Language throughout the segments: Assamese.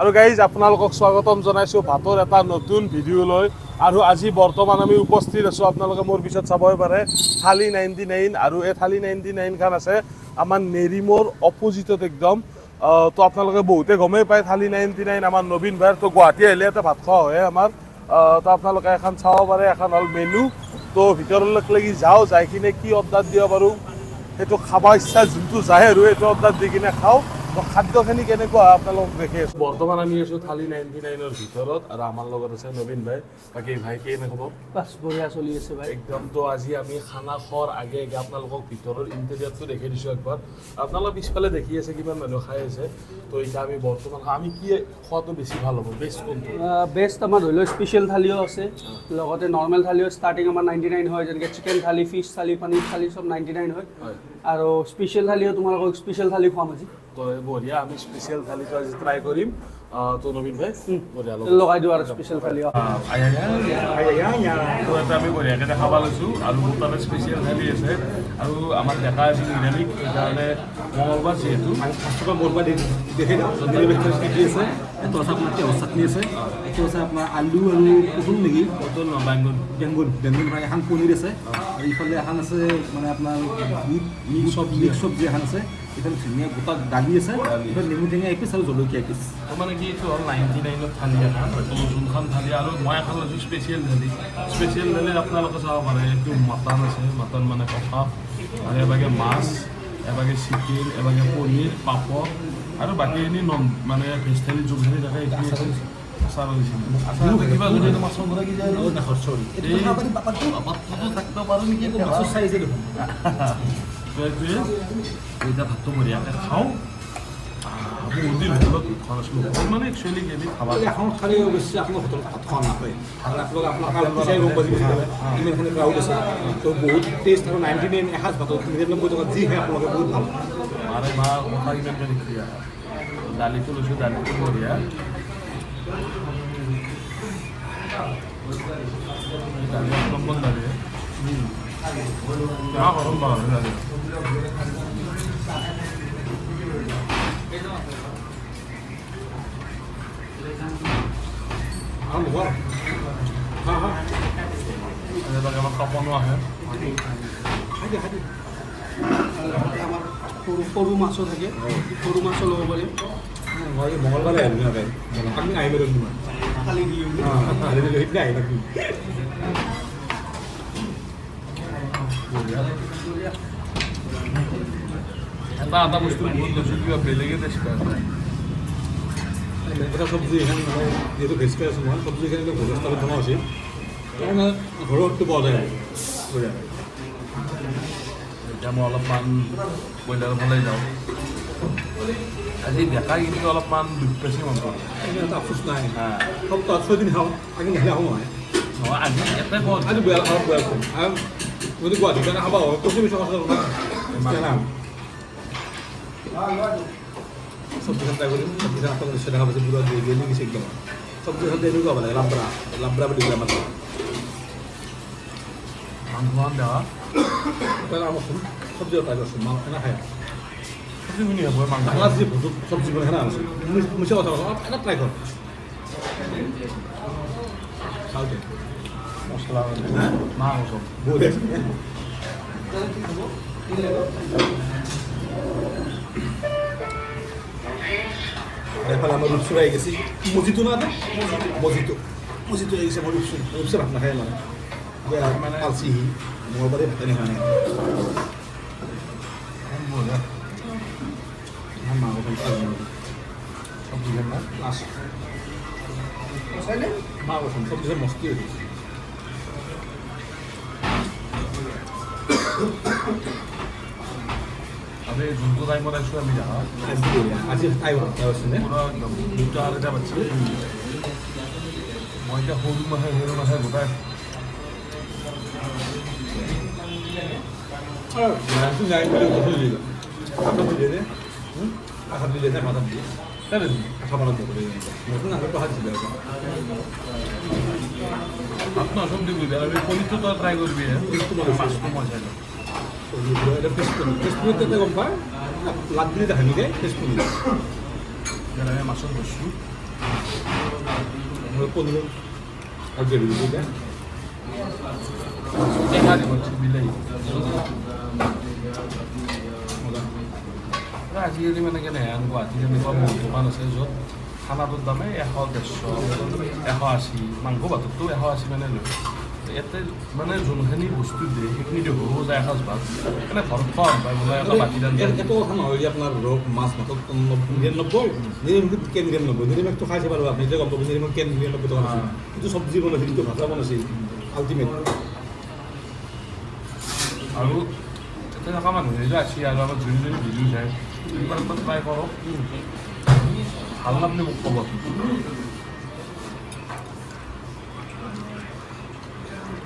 আৰু গাইজ আপোনালোকক স্বাগতম জনাইছোঁ ভাতৰ এটা নতুন ভিডিঅ'লৈ। আৰু আজি বৰ্তমান আমি উপস্থিত আছোঁ, আপোনালোকে মোৰ পিছত চাবই পাৰে, থালি 99। আৰু এই থালি 99খন আছে আমাৰ নেৰিমৰ অপজিটত একদম। তো আপোনালোকে বহুতে গমেই পায় থালি 99 আমাৰ নবীন ভাইৰ। তো গুৱাহাটী আহিলে এটা ভাত খোৱা হয় আমাৰ। তো আপোনালোকে এখন চাব পাৰে, এখন হ'ল মেনু। তো ভিতৰলৈকে যাওঁ, যাই কিনে কি অৰ্ডাৰ দিব পাৰোঁ সেইটো খাব ইচ্ছা যোনটো যায় আৰু সেইটো অৰ্ডাৰ দি কিনে খাওঁ। তো খাদ্যখিনি কেনেকুৱা হয় আপোনালোকক দেখি আছোঁ। বৰ্তমান আমি আছোঁ থালি 99ৰ ভিতৰত, আৰু আমাৰ লগত আছে নবীন ভাই। বাকী ভাই কেনে খবৰ? বাছ বঢ়িয়া চলি আছে ভাই। একদম। তো আজি আমি খানা খোৱাৰ আগে আপোনালোকক ভিতৰৰ ইণ্টেৰিয়ৰটো দেখি দিছোঁ একবাৰ। আপোনালোকে পিছফালে দেখি আছে কিমান মানুহ খাই আছে। তো এতিয়া আমি বৰ্তমান আমি কি খোৱাটো বেছি ভাল হ'ব, বেষ্ট কোনটো? বেষ্ট আমাৰ ধৰি লওক স্পেচিয়েল থালিও আছে, লগতে নৰ্মেল থালিও ষ্টাৰ্টিং আমাৰ 99 হয়, যেনেকৈ চিকেন থালি, ফিছ থালি, পনীৰ থালি চব 99 হয়। আৰু স্পেচিয়েল থালিও তোমালোকক স্পেচিয়েল থালি খুৱাম আজি। তো বঢ়িয়া, আমি স্পেচিয়েল থালিটো আজি ট্ৰাই কৰিম। তো নবীন ভাই বঢ়িয়া লগাই দিওঁ আৰু স্পেচিয়েল থালি। তো এটা আমি বঢ়িয়াকৈ দেখাব লৈছোঁ। আৰু মোৰ তাতে স্পেচিয়েল থালি আছে, আৰু আমাৰ ডেকা আছে নিৰামিষ, সেইকাৰণে মঙলবাৰ যিহেতু ফাৰ্ষ্টৰ মঙলবাৰ দেখি দিওঁ নিৰামিষ কি আছে। এইটো আছে আপোনাৰ তেল চাটনি আছে, এইটো আছে আপোনাৰ আলু আৰু পটল নেকি, পটল ন বেংগন বেংগন ফ্ৰাই, এখন পনীৰ আছে, আৰু ইফালে এখন আছে মানে আপোনাৰ মিক্স চব্জি এখন আছে, এইফালে ধুনীয়া গোটা দালি আছে, এইফালে নেমু টেঙা এপিচ আৰু জলকীয়া এপিচ। মানে কি এইটো হ'ল 99ত থালি এখন, যোনখন থালি। আৰু মই এখন লৈছোঁ স্পেচিয়েল থালি। স্পেচিয়েল থালি আপোনালোকে চাব পাৰে, এইটো মাটন আছে, মাটন মানে কটা, আৰু এবাগে মাছ, এবাগে চিকেন, এবাগে পনীৰ, পাপৰ, আৰু বাকীখিনি মানে ভেজ থালি যোনখিনি থাকে এইখিনি আচাৰ দিছিল। আচাৰ কিবা যদি মাছৰ পৰা কি যায় থাকিব পাৰোঁ নেকি? মাছৰ চাইজে দেখোন। এইটোৱে এতিয়া ভাতটো বঢ়িয়াকৈ খাওঁ। বহুত দিন হোটেলত খোৱা নাছিলোঁ। মানে একচুৱেলি কেলি খাব এখন খালি অৱশ্যে আপোনাৰ হোটেলত ভাত খোৱা নাপায়, আপোনাৰ পিছাই গম পাইছে ইমানখিনি ক্ৰাউড আছে। তো বহুত টেষ্ট, আৰু 99 এসাঁজ ভাতত 99 টকাত যি খায় আপোনালোকে বহুত ভাল। মাৰে মা কথা কিমানকৈ দেখি দালিটো লৈছোঁ, দালিটো বঢ়িয়া। দালি এক নম্বৰ দালি, গৰম পাওঁ দালি। এবাৰ আমাৰ কাপনো আহে। আমাৰ সৰু মাছো থাকে, সৰু মাছো ল'ব পাৰিম। মই মঙলবাৰে আহিলোঁ নাপায়, আমি আহিব লাগিব খালি দিওঁ সেইদিনা আহি থাকিম। এটা বস্তু বহুত লৈছোঁ, কিবা বেলেগে টেষ্ট কৰে। মেইন কথা চব্জি এখন মানে যিহেতু ভেজ খাই আছোঁ মই, চব্জিখিনি ভোজ ষ্টাইলত বনোৱা উচিত, তাৰমানে ঘৰতটো পোৱা যায় আৰু বঢ়িয়া। এতিয়া মই অলপমান ব্ৰইলাৰ ফালে যাওঁ। আজি ডেকা কিন্তু অলপমান দুখ পাইছে মন কৰোঁ। এটা আফচোচ নাই, সপ্তাহত 6 দিন খাওঁ, আজি নাহিলে খাওঁ নহয়। নহয় আজি ইয়াতে কওঁ, আজি বেয়া অলপ বেয়া খাওঁ। আৰু যদি গুৱাহাটীৰ কাৰণে খাব হয় কৈছোঁ পিছৰ কথা চব্জিখন ট্ৰাই কৰিম। চব্জিখন আপোনালোকে নিশ্চয় দেখা পাইছে, পুৰা গেলি গৈছে একদম। চব্জিখন এনেকুৱা হ'ব লাগে, লাব্ৰা বুলি কয় আমাৰ। মাংসখন দেৱা আমাৰচোন চব্জি ট্ৰাই কৰিছোঁ, এনে খাই চব্জি শুনি হ'ব মাংস আমাৰ যি ভোজত চব্জি বনাই সেনে আনিছোঁ। মিছা কথা কৈছোঁ, এটা ট্ৰাই কৰ চাওঁতে মছলা মাংস বহুত আছে। এফালে আমাৰ ৰূপচুৰা আহি গৈছে, মজিটো না মজিটো আহি গৈছে। মই ৰূপচুৰা ভাত নাখায় মানে মানে আলচিহি মঙলবাৰে ভাতে নাখায় নাই। মাংসখন চব্জিখন না লাষ্ট মাংসখন চব্জিখন মস্তি হৈ গৈছে। আমি যোনটো টাইমত আছোঁ আমি যাওঁ আজি খাই আছে নে পূৰা একদম 2টা 2:30 বাজিছে। মই এতিয়া সৰু মাহে গোটাই নাই বুলি কথা দিলে দিলে আশা দিলে নাই মাথা দিয়ে আশা মানত নকৰে নতুন আগৰ পৰা দিলে আপনার সব দিব আমি পলিটো তো ট্রাই করবি মাছটো মই চাই ফেসবুকতে গম পায় লাগ দিলে দেখা নিলে ফেসবুক আমি মাছত বসছো পনীৰৰ আৰু গ্ৰেভি দিলে টেঙা দিব বিলাহী আজিকালি মানে কেনে গুৱাহাটীত এনেকুৱা বহুত দোকান আছে য'ত খানাটোৰ দামে 100, 150, 180 মাংস ভাততো 180 মানে লয় ইয়াতে মানে যোনখিনি বস্তু দিয়ে সেইখিনি দিব যায় এসাঁজ ভাত মানে ঘৰত খোৱা পায় বোলে এটা বাতি দান এইটো কথা নহয় যে আপোনাৰ ধৰক মাছ ভাতত 99 নিৰামিষত কেন 99 নিৰামিষটো খাইছে বাৰু আপুনি এতিয়া গম পাব নিৰামিষ কেন 99 টকা আছে কিন্তু চব্জি বনাইছে কিন্তু ভাজা বনাইছে আল্টিমেট আৰু তেনেকুৱা মানুহে যে আছে আৰু আমাৰ যোন ভিডিঅ' যায় এইবাৰ ট্ৰাই কৰক ভাল আপুনি মোক ক'ব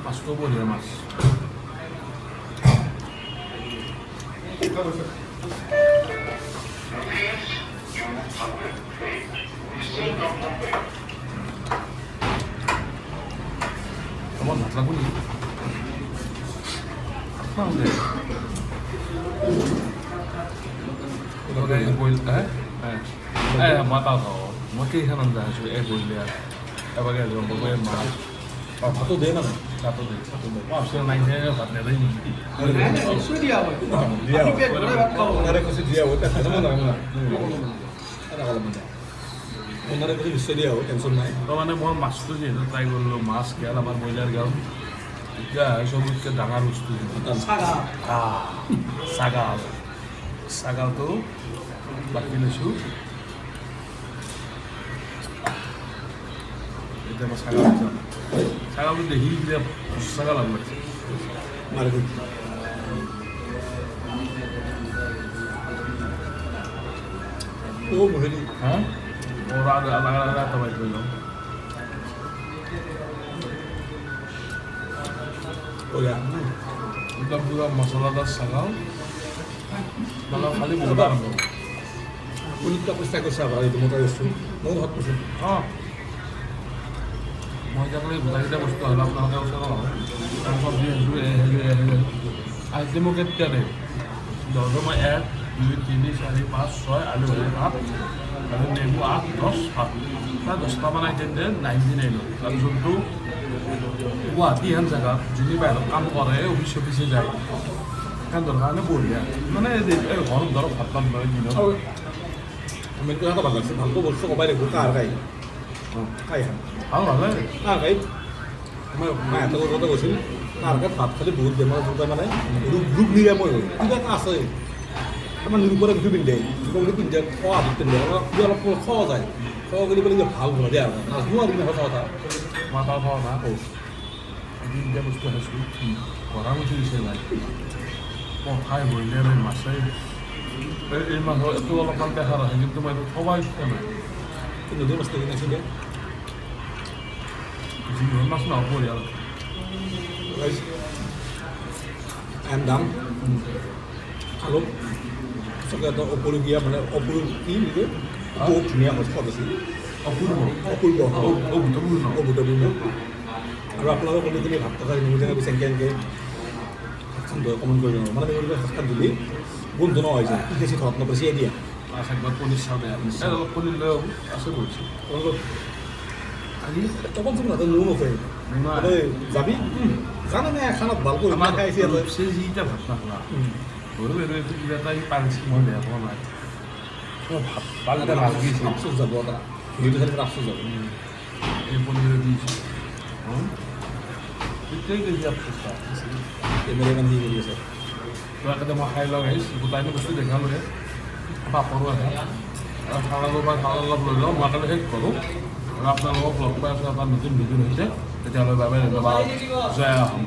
মাছটো বঢ়িয়া মাছ অকণমান ভাত লাগব নেকি মই পাওঁ মই কেইখন আঞ্জা আছোঁ এই বইলিয়াৰ এবাৰ মাছ ভাতো দিয়ে মানে তাতো দে অপশ্যন নাই যে ভাত নেদেই নেকি দিয়া কৈছে দিয়া হয় তাত ওনাৰে কৈছে নিশ্চয় দিয়া হয় টেনশ্যন নাই তো মানে মই মাছটো যিহেতু ট্ৰাই কৰিলোঁ মাছ গেল আমাৰ ব্ৰইলাৰ গেল এতিয়া চবতকৈ ডাঙৰ বস্তু ছাগাল ছাগালটো বাকি লৈছোঁ এতিয়া মই ছাগাল ছাগালটো দেখি এতিয়া ছাগাল ভাল লাগিছে মাৰি হেৰি হা ওৰা আলাদা তো বাইক কৰলাম ওয়া এটা পুৰো মশলাদাৰ সাগাও মানে খালি বোটা আৰম্ভ কোনটা চেষ্টা কৰিছে বাৰু এইটো মতা বস্তু মই ভাত কৈছোঁ অঁ মই যাবলৈ গোটাকেইটা বস্তু হ'ল আপোনালোকে ওচৰত চব্জি আজি মোক কেতিয়া দে ধৰক মই 1, 2, 3, 4, 5, 6 আলু 8 আৰু নেমু 8, 10 ভাত তাৰ 10টামান আইটেম দিয়ে 99 আৰু যোনটো গুৱাহাটী হেন জেগাত যোনে বাহিৰত কাম কৰে অফিচ অফিচে যায় সিহঁতৰ কাৰণে বঢ়িয়া মানে ঘৰত ধৰক ভাত পাত লয় দিনত আমি কিবা এটা ভাল লাগছে ভালটো বস্তু ক'বাই দেখোঁ কাৰ খাই খাই ভাল ভালে কাৰ খাই আমাৰ মাহঁতৰ লগতে গৈছিল কাৰ খাই ভাত খালি বহুত বেমাৰ যোনটা মানে ৰোগ নিৰাময় হয় কিবা এটা আছে আমাৰ নিৰূপৰে গুঠি পিন্ধে বুলি পিন্ধে খোৱা হাতত পিন্ধে অলপ খোৱা যায় খোৱা কৰি পেলাই ভাল হয় দিয়া নাজনো আৰু সঁচা কথা মই তাৰ খাওঁ না এদিন দিয়া বস্তু খাইছোঁ ঘৰা মুঠি দিছে নাই মই খাই বহিলে আৰু মাছে এই মাছৰ এইটো অলপমান দেখা ৰাখে কিন্তু মই এইটো থবাই ইচ্ছা নাই নদীৰ মাছ কিনাইছিলে যিমান মাছ নহ'ব ইয়াৰ দাম খালোঁ সঁচাকৈ এটা অপূৰ্বীয়া মানে কি বুলি কয় বহুত ধুনীয়া মাছ খোৱা গৈছিল অপূৰ্ব অপূৰ্ব অভূতপূৰ্ণ অভূতপূৰ্ণ আৰু আপোনালোকৰ কোনোখিনি ভাত টকা নিমখ টেঙা বিচাৰি কেনেকৈ ভাতখন কমেণ্ট কৰি দিওঁ মানে ভাতখন দিলি গোন্ধ নহয় যায় কি বেছি ঘৰত নপৰিছে দিয়া মাছ একবাৰ পনীৰ চাওঁ বেয়া অলপ পনীৰ লৈ আহোঁ আছে বহিছোঁ তোমালোক আজি তখন তুমি নাজানো নুন নকৰে যাবি জানে নে খানাত ভাল কৰি আমাৰ খাই আহিছে ৰূপচে যিটা ভাত নাখা সৰু বাইদেউ এইটো কিবা এটা পাঞ্চি মই বেয়া পোৱা নাই ভাত ভাল এটা মাছ দিছে আফচোচ যাব এটা ভিডিঅ'টো চাই আফচোচ যাব এই পনীৰ দিছোঁ তেতিয়াই কেজি আফচোচ কেমেৰা ইমান হেৰি কৰি আছে যোৱাকালি মই খাই লওঁ আহিছোঁ গোটাইনো বস্তু দেখালোঁহে পাপৰো আহে আৰু চালালো বা চাউল অলপ লৈ লওঁ মই কালি শেষ কৰোঁ আৰু আপোনালোকক লগ পাই আছোঁ এটা নতুন ভিডিঅ' হৈছে তেতিয়াহ'লে বাবে ধন্যবাদ জয় অসম